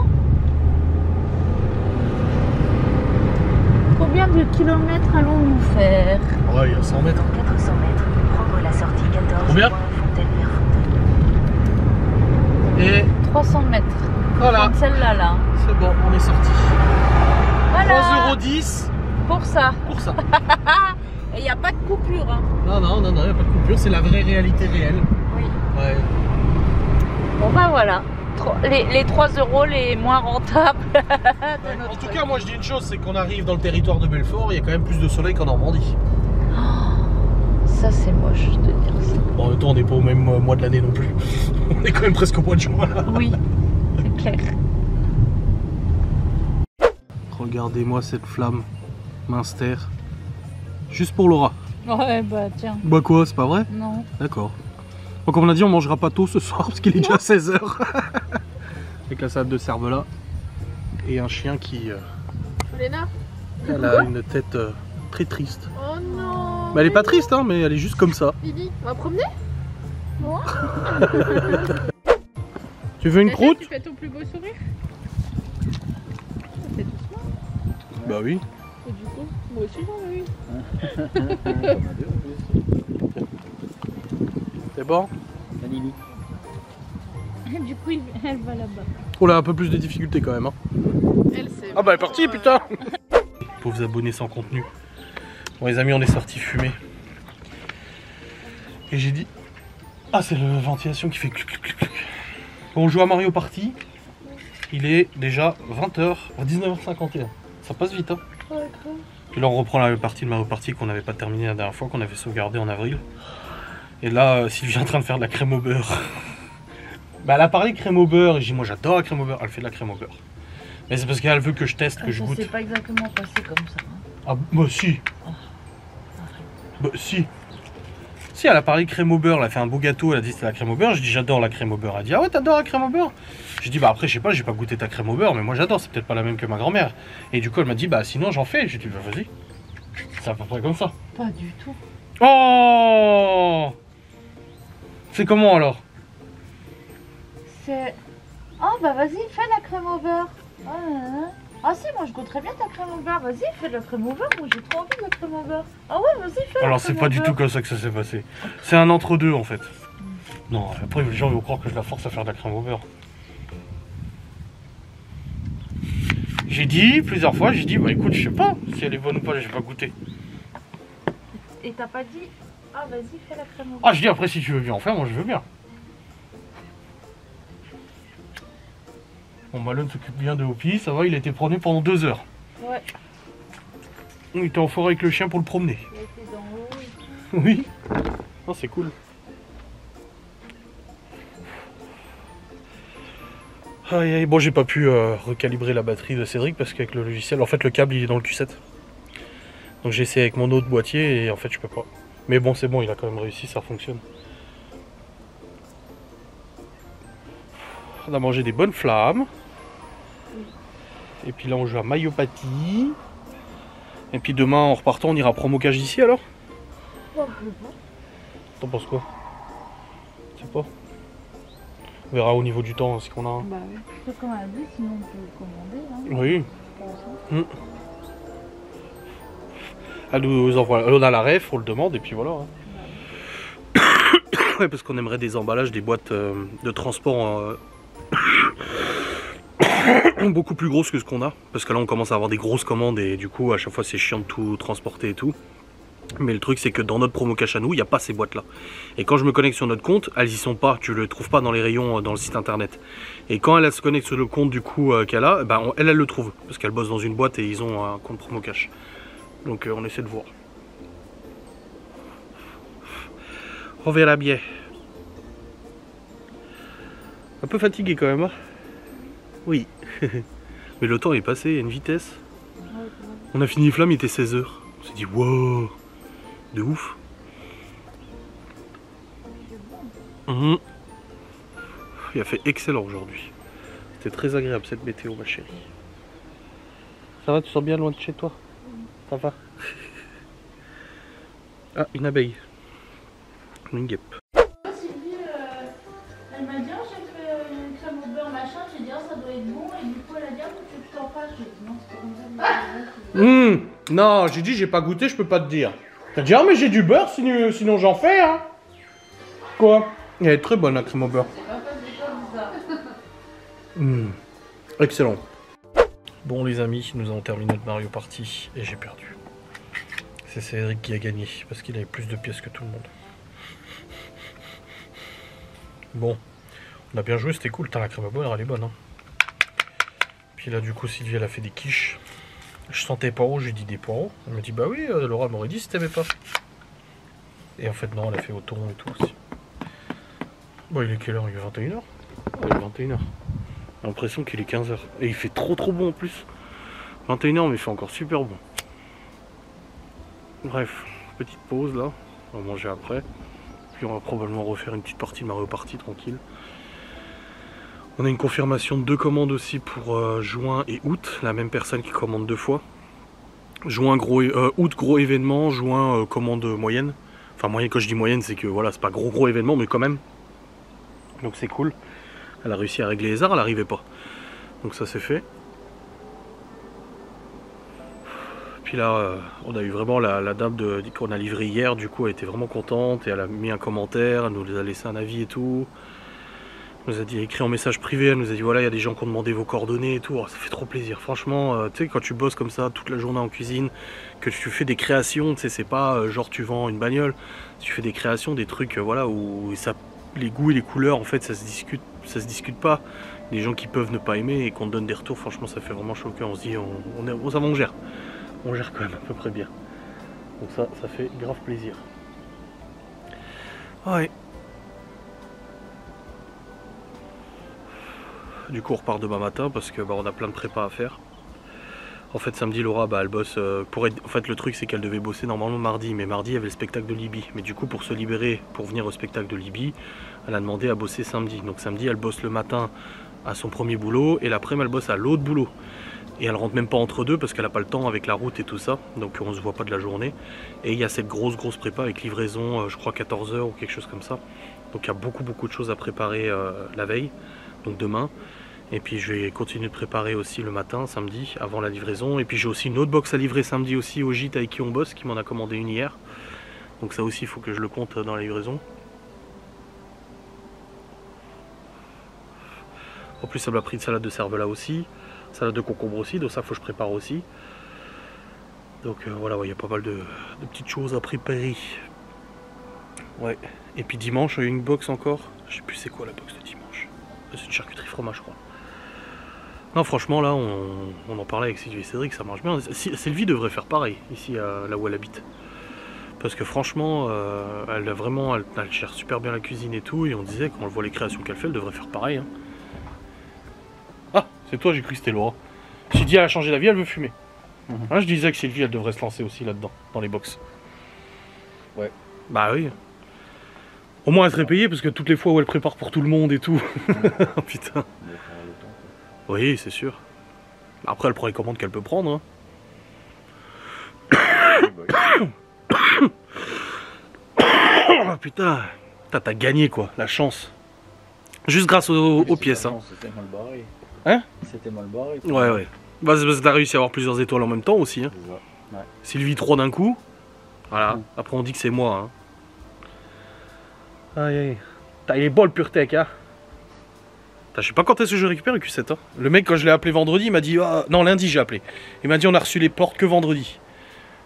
Combien de kilomètres allons-nous faire? Ouais, il y a 100 mètres. 400 mètres, prendre la sortie 14. Combien? Et 300 mètres. voilà. Prendre celle-là, là. C'est bon, on est sorti. Voilà. 3,10 € Pour ça. pour ça. Et il n'y a pas de coupure. Hein. Non, il n'y a pas de coupure, c'est la vraie réalité réelle. Oui. Ouais. Bon ben voilà. Les 3 € les moins rentables. En tout cas, moi je dis une chose, c'est qu'on arrive dans le territoire de Belfort, il y a quand même plus de soleil qu'en Normandie. Ça c'est moche de dire ça. Bon, en même temps, on n'est pas au même mois de l'année non plus. On est quand même presque au mois de juin là. Oui, c'est clair. Regardez-moi cette flamme Minster. Juste pour Laura. Ouais bah tiens. Bah quoi, c'est pas vrai? Non. D'accord. Donc comme on a dit, on mangera pas tôt ce soir parce qu'il est déjà 16 h. Avec la salade de cervelas. Et un chien qui Léna? elle a une tête très triste. Oh non. Mais elle est pas triste, hein, mais elle est juste comme ça. Lily, on va promener? Moi? Tu veux une croûte? Tu fais ton plus beau sourire? C'est doucement. Bah oui. Et du coup, moi aussi j'en ai une. C'est bon? Du coup elle va là-bas. On a un peu plus de difficultés quand même. Hein. Elle, c'est Ah bah elle est partie, putain. Pauvres abonnés sans contenu. Bon les amis, on est sortis fumer. Et j'ai dit... Ah, c'est la ventilation qui fait cluc cluc cluc cluc. Bon, on joue à Mario Party. Il est déjà 20 h, 19h51. Ça passe vite, hein. Puis là on reprend la partie de Mario Party qu'on n'avait pas terminé la dernière fois, qu'on avait sauvegardé en avril. Et là, Sylvie est en train de faire de la crème au beurre. Bah elle a parlé crème au beurre et j'ai dit moi j'adore la crème au beurre. Elle fait de la crème au beurre. Mais c'est parce qu'elle veut que je teste, que je goûte. C'est pas exactement passé comme ça. Hein. Ah bah si. Bah si. Si, elle a parlé crème au beurre, elle a fait un beau gâteau, elle a dit c'était la crème au beurre. Je dis j'adore la crème au beurre. Elle a dit ah ouais t'adores la crème au beurre. J'ai dit bah après je sais pas, j'ai pas goûté ta crème au beurre, mais moi j'adore, c'est peut-être pas la même que ma grand-mère. Et du coup elle m'a dit bah sinon j'en fais. J'ai dit bah vas-y. C'est à peu près comme ça. Pas du tout. Oh. C'est comment alors? C'est... Oh bah vas-y, fais la crème au beurre. Ah si, moi je goûterais bien ta crème au beurre. Vas-y, fais de la crème au beurre. Moi j'ai trop envie de la crème au beurre. Ah ouais, vas-y, fais Alors la c'est crème pas au du beurre. tout comme ça que ça s'est passé. C'est un entre-deux en fait. Non, après les gens vont croire que je la force à faire de la crème au beurre. J'ai dit plusieurs fois, j'ai dit bah écoute, je sais pas si elle est bonne ou pas, j'ai pas goûté. Et t'as pas dit, ah vas-y, fais la crème au beurre. Ah je dis après si tu veux bien en faire, moi je veux bien. Bon Malone s'occupe bien de Hopi, ça va, il a été promené pendant 2 heures. Ouais. Il était en forêt avec le chien pour le promener. Il a été dans l'eau et tout. Oui. Non c'est cool. Aïe, aïe. Bon j'ai pas pu recalibrer la batterie de Cédric parce qu'avec le logiciel, en fait le câble il est dans le Q7. Donc j'ai essayé avec mon autre boîtier et en fait je peux pas. Mais bon c'est bon, il a quand même réussi, ça fonctionne. On a mangé des bonnes flammes. Et puis là on joue à Mario Party. Et puis demain en repartant on ira promocage d'ici alors. T'en penses quoi? Je sais pas. On verra au niveau du temps ce qu'on a. Bah oui. C'est comme elle a dit, sinon on peut commander. Hein. Oui. Elle nous envoie. On a la ref, on le demande et puis voilà. Hein. Ouais, parce qu'on aimerait des emballages, des boîtes de transport beaucoup plus grosses que ce qu'on a. Parce que là on commence à avoir des grosses commandes et du coup à chaque fois c'est chiant de tout transporter et tout. Mais le truc c'est que dans notre promo cash à nous, il n'y a pas ces boîtes là. Et quand je me connecte sur notre compte, elles y sont pas, tu le trouves pas dans les rayons dans le site internet. Et quand elle se connecte sur le compte du coup qu'elle a, ben, elle le trouve. Parce qu'elle bosse dans une boîte et ils ont un compte promo cash. Donc on essaie de voir. On verra bien. Un peu fatigué quand même, hein? Oui. Mais le temps est passé, il y a une vitesse. On a fini les flammes, il était 16h. On s'est dit, wow, de ouf. Il a fait excellent aujourd'hui. C'était très agréable cette météo, ma chérie. Ça va, tu sors bien loin de chez toi? Ça va? Ah, une abeille. Une guêpe. Sylvie, elle m'a dit, oh, j'ai fait une crème au beurre, machin. J'ai dit, oh, ça doit être bon. Et du coup, elle a dit, ah, tu veux que je t'en fasse? J'ai dit, non, c'est pas comme ça. Non, j'ai dit, j'ai pas goûté, je peux pas te dire. T'as dit, ah, mais j'ai du beurre, sinon j'en fais, hein. Quoi? Elle est très bonne, la crème au beurre. C'est pas comme ça. Excellent. Bon les amis, nous avons terminé notre Mario Party et j'ai perdu. C'est Cédric qui a gagné parce qu'il avait plus de pièces que tout le monde. Bon, on a bien joué, c'était cool. T'as la crème à beurre, elle est bonne. Hein. Puis là du coup Sylvie elle a fait des quiches. Je sentais poireaux, j'ai dit des poireaux. Elle me dit bah oui, Laura m'aurait dit si t'aimais pas. Et en fait non, elle a fait au thon et tout aussi. Bon il est quelle heure? Il est 21h? Ouais, il est 21h. J'ai l'impression qu'il est 15h. Et il fait trop bon en plus. 21h mais il fait encore super bon. Bref, petite pause là. On va manger après. Puis on va probablement refaire une petite partie de Mario Party tranquille. On a une confirmation de 2 commandes aussi pour juin et août. La même personne qui commande 2 fois. Juin août gros événement, juin commande moyenne. Enfin moyenne, quand je dis moyenne c'est que voilà, c'est pas gros événement mais quand même. Donc c'est cool. Elle a réussi à régler les arts, elle n'arrivait pas. Donc ça c'est fait. Puis là, on a eu vraiment la dame qu'on a livrée hier, du coup elle était vraiment contente et elle a mis un commentaire, elle nous a laissé un avis et tout. Elle nous a dit, écrit en message privé, elle nous a dit voilà, il y a des gens qui ont demandé vos coordonnées et tout. Oh, ça fait trop plaisir, franchement, tu sais, quand tu bosses comme ça toute la journée en cuisine, que tu fais des créations, tu sais, c'est pas genre tu vends une bagnole, tu fais des créations, des trucs, voilà, où ça, les goûts et les couleurs, en fait, ça se discute pas. Des gens qui peuvent ne pas aimer et qu'on donne des retours, franchement, ça fait vraiment chaud au cœur. On se dit, on gère. On gère quand même à peu près bien. Donc ça fait grave plaisir. Ouais. Du coup on repart demain matin parce que on a plein de prépa à faire. En fait samedi Laura elle bosse en fait le truc c'est qu'elle devait bosser normalement mardi, mais mardi il y avait le spectacle de Libye. Mais du coup pour se libérer pour venir au spectacle de Libye, elle a demandé à bosser samedi. Donc samedi elle bosse le matin à son premier boulot et l'après-midi elle bosse à l'autre boulot. Et elle rentre même pas entre deux parce qu'elle n'a pas le temps avec la route et tout ça. Donc on se voit pas de la journée. Et il y a cette grosse prépa avec livraison, je crois 14 h ou quelque chose comme ça. Donc il y a beaucoup de choses à préparer la veille, donc demain. Et puis je vais continuer de préparer aussi le matin, samedi, avant la livraison. Et puis j'ai aussi une autre box à livrer samedi aussi au gîte avec qui on bosse, qui m'en a commandé une hier. Donc ça aussi il faut que je le compte dans la livraison. En plus ça m'a pris une salade de cervelas aussi. Salade de concombre aussi, donc ça faut que je prépare aussi. Donc voilà, il y a pas mal de petites choses à préparer. Ouais. Et puis dimanche, il y a une box encore. Je sais plus c'est quoi la box de dimanche. C'est une charcuterie fromage, je crois. Non, franchement, là, on en parlait avec Sylvie et Cédric, ça marche bien. Sylvie devrait faire pareil, ici, là où elle habite. Parce que franchement, elle gère super bien la cuisine et tout. Et on disait, quand on voit les créations qu'elle fait, elle devrait faire pareil. Hein. Ah, c'est toi, j'ai cru que c'était Laura. J'ai dit, elle a changé d'avis, elle veut fumer. Hein, je disais que Sylvie, elle devrait se lancer aussi là-dedans, dans les box. Ouais. Bah oui. Au moins, elle serait payée, parce que toutes les fois où elle prépare pour tout le monde et tout. Oh, putain. Oui, c'est sûr. Après, elle prend les commandes qu'elle peut prendre. Hein. Oh putain. T'as gagné quoi, la chance. Juste grâce aux pièces. Hein. C'était mal barré. Hein? C'était mal barré. Ouais. Bah, c'est parce que t'as réussi à avoir plusieurs étoiles en même temps aussi. Hein. Ouais. Sylvie 3 d'un coup. Voilà. Après, on dit que c'est moi. Hein. Aïe. T'as les balles pure tech, hein. Je sais pas quand est-ce que je récupère le Q7. Hein. Le mec, quand je l'ai appelé vendredi, il m'a dit... Ah, non, lundi, j'ai appelé. Il m'a dit on a reçu les portes que vendredi.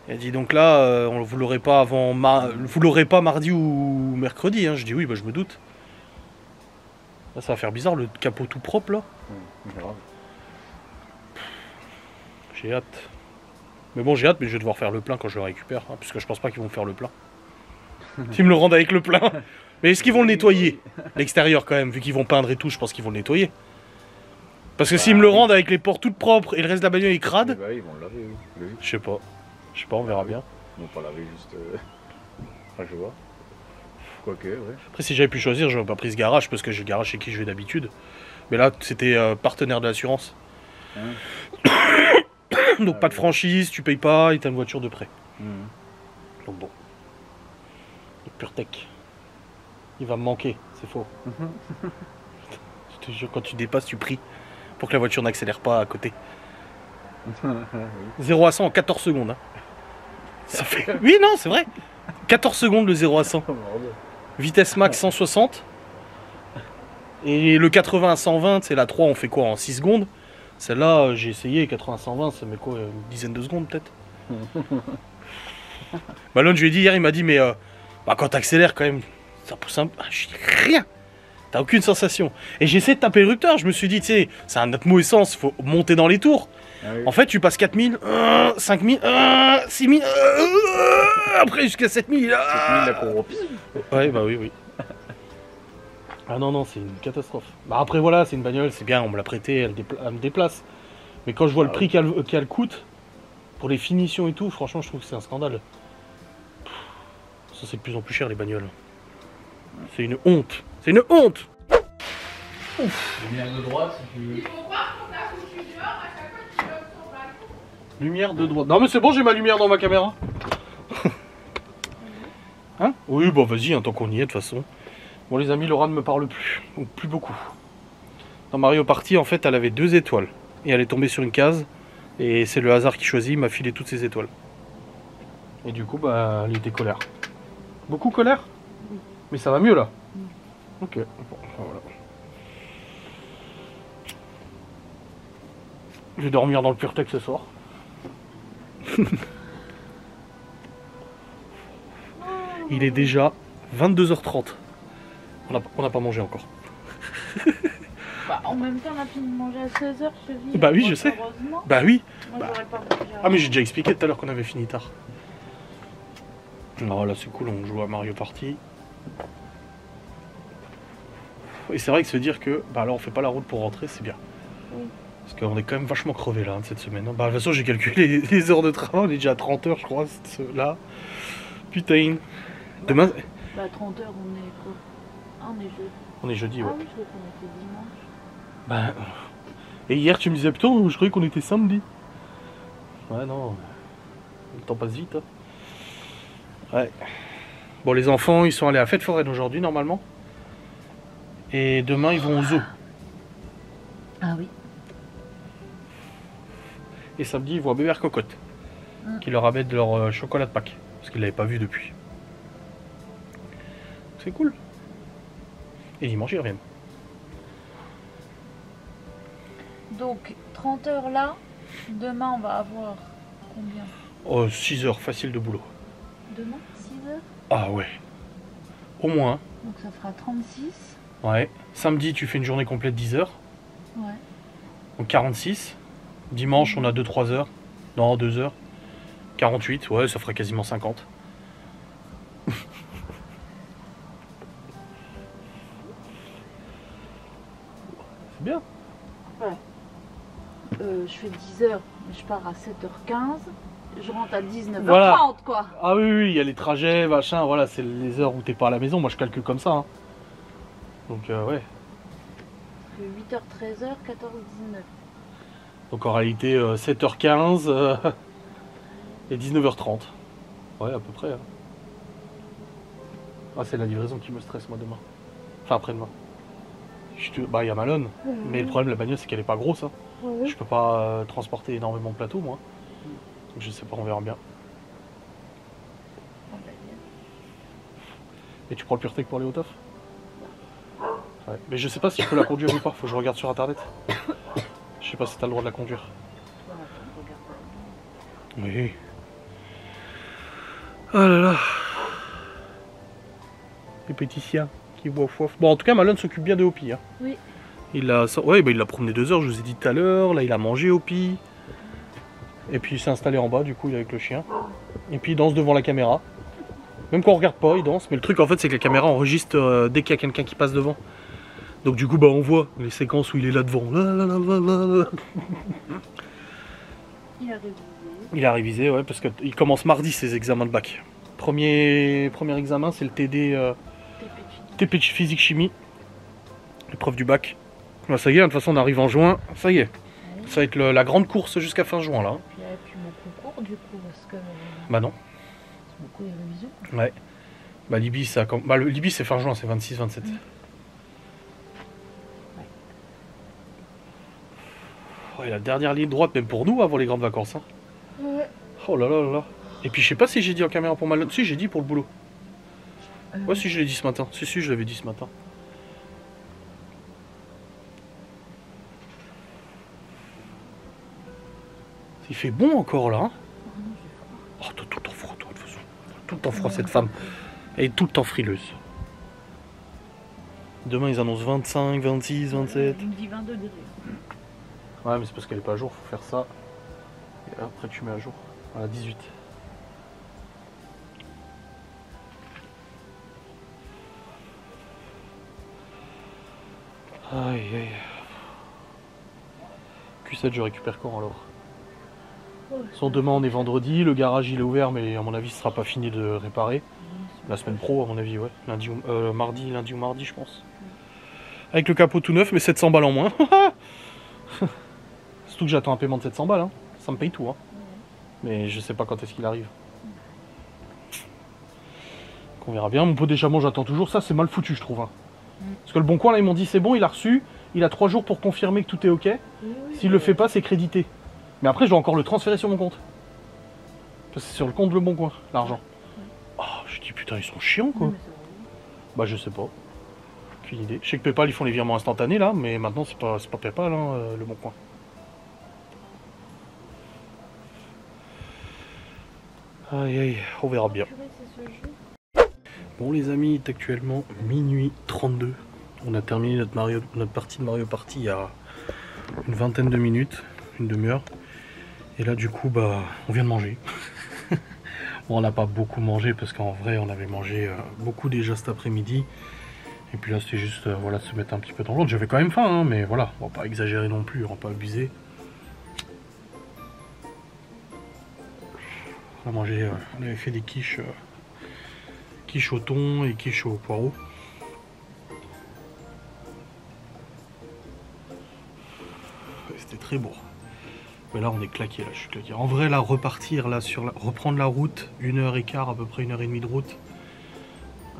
Il a dit donc là, vous l'aurez pas avant... Vous l'aurez pas mardi ou mercredi. Hein. Je dis oui, bah je me doute. Là, ça va faire bizarre, le capot tout propre, là. J'ai hâte. Mais bon, j'ai hâte, mais je vais devoir faire le plein quand je le récupère. Hein, puisque je pense pas qu'ils vont faire le plein. S'ils me le rendent avec le plein. Mais est-ce qu'ils vont le nettoyer? L'extérieur quand même, vu qu'ils vont peindre et tout, je pense qu'ils vont le nettoyer. Parce que s'ils me le rendent avec les portes toutes propres et le reste de la bagnole est crade... Bah, ils vont le laver, oui. Je sais pas, on verra bien. Ils vont pas laver juste... Enfin, je vois. Quoique, ouais. Après, si j'avais pu choisir, j'aurais pas pris ce garage, parce que j'ai le garage chez qui je vais d'habitude. Mais là, c'était partenaire de l'assurance. Donc pas de franchise, tu payes pas, et t'as une voiture de prêt. Donc bon. Le PureTech. Il va me manquer, c'est faux. Je te jure, quand tu dépasses, tu pries pour que la voiture n'accélère pas à côté. 0 à 100 en 14 secondes. Hein. Ça fait... Oui, non, c'est vrai. 14 secondes le 0 à 100. Vitesse max 160. Et le 80 à 120, c'est la 3, on fait quoi en 6 secondes? Celle-là, j'ai essayé, 80 à 120, ça met quoi, une dizaine de secondes peut-être. Malone, je lui ai dit hier, il m'a dit, mais bah, quand t'accélères quand même, ça pousse un peu. Ah, je dis rien. T'as aucune sensation. Et j'ai essayé de taper le rupteur, je me suis dit, tu sais, c'est un atmo essence, faut monter dans les tours. Ah oui. En fait, tu passes 4000, 5000, 6000, après jusqu'à 7000. 7000 la corruption. Ouais, bah oui, oui. Ah non, non, c'est une catastrophe. Bah après, voilà, c'est une bagnole, c'est bien, on me l'a prêtée, elle me déplace. Mais quand je vois le prix qu'elle coûte, pour les finitions et tout, franchement, je trouve que c'est un scandale. Ça, c'est de plus en plus cher, les bagnoles. C'est une honte. C'est une honte. Ouf. Lumière de droite, si tu veux. Lumière de droite. Non mais c'est bon, j'ai ma lumière dans ma caméra. Hein? Oui, bon vas-y, hein, tant qu'on y est de toute façon. Bon les amis, Laura ne me parle plus. Ou plus beaucoup. Dans Mario Party, en fait, elle avait 2 étoiles. Et elle est tombée sur une case. Et c'est le hasard qui choisit, il m'a filé toutes ses étoiles. Et du coup, bah, elle était colère. Beaucoup colère? Oui. Mais ça va mieux là? Ok, bon, voilà. Je vais dormir dans le PureTech ce soir. Il est déjà 22h30. On n'a pas mangé encore. Bah, en même temps, on a fini de manger à 16h, je te dis. Bah oui, je sais. Bah oui. Moi, Bah. j'aurais pas mangé. Ah mais j'ai déjà expliqué tout à l'heure qu'on avait fini tard. Non là c'est cool, on joue à Mario Party. Et c'est vrai que se dire que bah là on fait pas la route pour rentrer, c'est bien. Oui. Parce qu'on est quand même vachement crevé là cette semaine. Bah de toute façon j'ai calculé les heures de travail, on est déjà à 30 heures je crois là. Putain. Demain. Bah 30h, on est quoi? Ah, on est jeudi. On est jeudi, ouais. Ah oui, je crois qu'on était dimanche. Bah. Et hier tu me disais putain je croyais qu'on était samedi. Ouais non. Le temps passe vite. Hein. Ouais. Bon les enfants ils sont allés à fête foraine aujourd'hui normalement. Et demain ils vont au zoo. Ah oui. Et samedi ils vont à Bébert Cocotte. Qui leur amène leur chocolat de Pâques. Parce qu'ils l'avaient pas vu depuis. C'est cool. Et dimanche ils reviennent. Donc 30 heures là, demain on va avoir combien? Oh 6 heures facile de boulot. Demain 6 heures? Ah ouais. Au moins. Donc ça fera 36. Ouais. Samedi tu fais une journée complète 10 heures. Ouais. Donc 46. Dimanche on a 2-3 heures. Non 2 heures. 48, ouais ça ferait quasiment 50. C'est bien. Ouais. Je fais 10 heures, mais je pars à 7h15. Je rentre à 19h30 Voilà. quoi. Ah oui, oui, il y a les trajets, machin, voilà, c'est les heures où t'es pas à la maison. Moi je calcule comme ça. Hein. Donc ouais. Je fais 8h, 13h, 14, 19. Donc en réalité 7h15 et 19h30. Ouais, à peu près. Hein. Ah, c'est la livraison qui me stresse moi demain. Enfin après-demain. Bah il y a Malone, mais le problème de la bagnole c'est qu'elle est pas grosse. Hein. Je peux pas transporter énormément de plateaux moi. Donc je sais pas, on verra bien. Et tu prends le PureTech pour aller au taf? Ouais. Mais je sais pas si je peux la conduire ou pas, faut que je regarde sur internet. Je sais pas si t'as le droit de la conduire. Oui. Oh là là. Les petits chiens qui voient foif. Bon en tout cas Malone s'occupe bien de Hopi. Hein. Oui. Il l'a ouais, bah, il l'a promené 2 heures, je vous ai dit tout à l'heure. Là il a mangé Hopi. Et puis il s'est installé en bas du coup avec le chien. Et puis il danse devant la caméra. Même quand on regarde pas, il danse. Mais le truc en fait c'est que la caméra enregistre dès qu'il y a quelqu'un qui passe devant. Donc du coup bah on voit les séquences où il est là devant. Il a révisé. Il a révisé, ouais, parce qu'il commence mardi ses examens de bac. Premier examen c'est le TD TP physique chimie. L'épreuve du bac. Bah, ça y est, de toute façon on arrive en juin, ça y est. Ça va être la grande course jusqu'à fin juin là. Puis mon concours du coup, parce que Bah non. c'est beaucoup les révisions. Ouais. Bah Libye, le Libye c'est fin juin, c'est 26-27. Oh, et la dernière ligne droite, même pour nous, avant les grandes vacances. Hein. Ouais. Oh là là là là. Et puis je sais pas si j'ai dit en caméra pour mal. Si j'ai dit pour le boulot. Ouais si je l'ai dit ce matin. Si je l'avais dit ce matin. Il fait bon encore là. Hein. Oh t'as tout le temps froid toi de toute façon. Tout le temps froid cette femme. Elle est tout le temps frileuse. Demain ils annoncent 25, 26, 27. Il me dit 22 degrés. Ouais mais c'est parce qu'elle est pas à jour, faut faire ça. Et après tu mets à jour. Voilà 18. Aïe aïe. Q7 je récupère quand alors? Son demain on est vendredi, le garage il est ouvert mais à mon avis ce sera pas fini de réparer. La semaine pro à mon avis ouais. Lundi ou mardi je pense. Avec le capot tout neuf mais 700 balles en moins. Surtout que j'attends un paiement de 700 balles hein. Ça me paye tout hein. Mais je sais pas quand est-ce qu'il arrive. On verra bien. Mon pot d'échappement j'attends toujours. Ça c'est mal foutu je trouve hein. Parce que le Bon Coin là ils m'ont dit c'est bon il a reçu. Il a 3 jours pour confirmer que tout est ok. S'il le fait pas c'est crédité. Mais après je dois encore le transférer sur mon compte. Parce que c'est sur le compte de Le Bon Coin l'argent. Oh je dis putain ils sont chiants quoi. Bah je sais pas. Aucune idée. Je sais que Paypal ils font les virements instantanés là. Mais maintenant c'est pas Paypal hein, Le Bon Coin. Aïe aïe, on verra bien. Bon les amis, il est actuellement minuit 32. On a terminé notre partie de Mario Party il y a une vingtaine de minutes, une demi-heure. Et là du coup bah on vient de manger. Bon on n'a pas beaucoup mangé parce qu'en vrai on avait mangé beaucoup déjà cet après-midi. Et puis là c'était juste voilà se mettre un petit peu dans l'ordre. J'avais quand même faim hein, mais voilà, on va pas exagérer non plus, on va pas abuser. On a mangé, on avait fait des quiches au thon et quiches au poireau. C'était très beau. Mais là on est claqué, là je suis claqué. En vrai là repartir là reprendre la route, 1h15 à peu près 1h30 de route,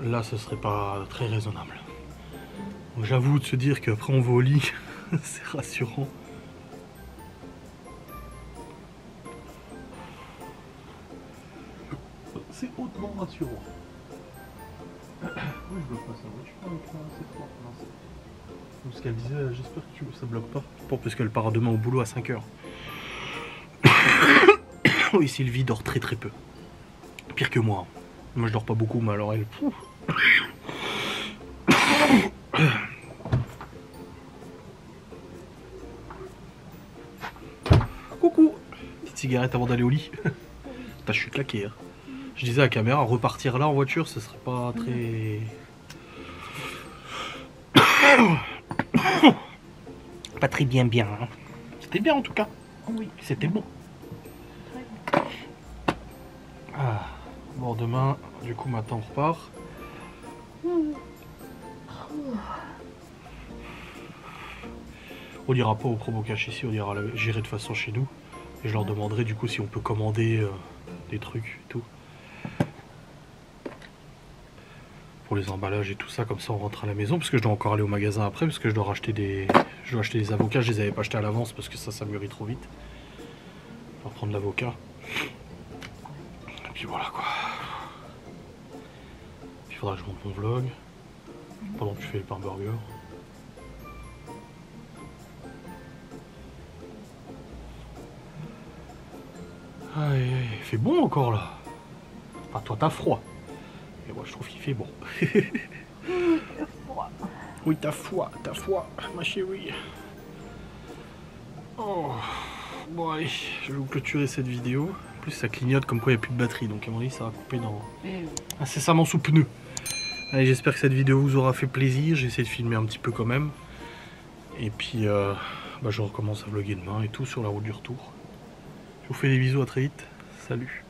là ce serait pas très raisonnable. J'avoue de se dire qu'après on va au lit, c'est rassurant. C'est hautement rassurant. Oui, je bloque pas ça. Ouais, je suis pas avec c'est fort. Parce qu'elle disait, j'espère que ça bloque pas. Pour parce qu'elle part demain au boulot à 5h. Oui, Sylvie dort très très peu. Pire que moi. Moi je dors pas beaucoup, mais alors elle. Coucou. Petite cigarette avant d'aller au lit. Putain, je suis claqué. Hein. Je disais à la caméra, repartir là en voiture, ce serait pas très... Pas très bien. Hein. C'était bien en tout cas. Oui. C'était bon. Ah. Bon, demain, du coup, matin, on repart. On ira pas au Promo Cash ici, on ira gérer de façon chez nous. Et je leur demanderai du coup si on peut commander des trucs et tout. Pour les emballages et tout ça, comme ça on rentre à la maison. Parce que je dois encore aller au magasin après, parce que je dois racheter des... Je dois acheter des avocats, je les avais pas achetés à l'avance parce que ça mûrit trop vite. On va prendre l'avocat. Et puis voilà quoi. Il faudra que je monte mon vlog pendant que tu fais les pains burgers. Aïe, il fait bon encore là. Enfin, toi t'as froid. Et moi je trouve qu'il fait bon. Oui, t'as froid, ma chérie. Oh. Bon allez, je vais vous clôturer cette vidéo. En plus ça clignote comme quoi il n'y a plus de batterie, donc à mon avis ça va couper dans Eh oui. incessamment sous pneu. Allez, j'espère que cette vidéo vous aura fait plaisir, j'ai essayé de filmer un petit peu quand même. Et puis je recommence à vlogger demain et tout sur la route du retour. Je vous fais des bisous, à très vite, salut.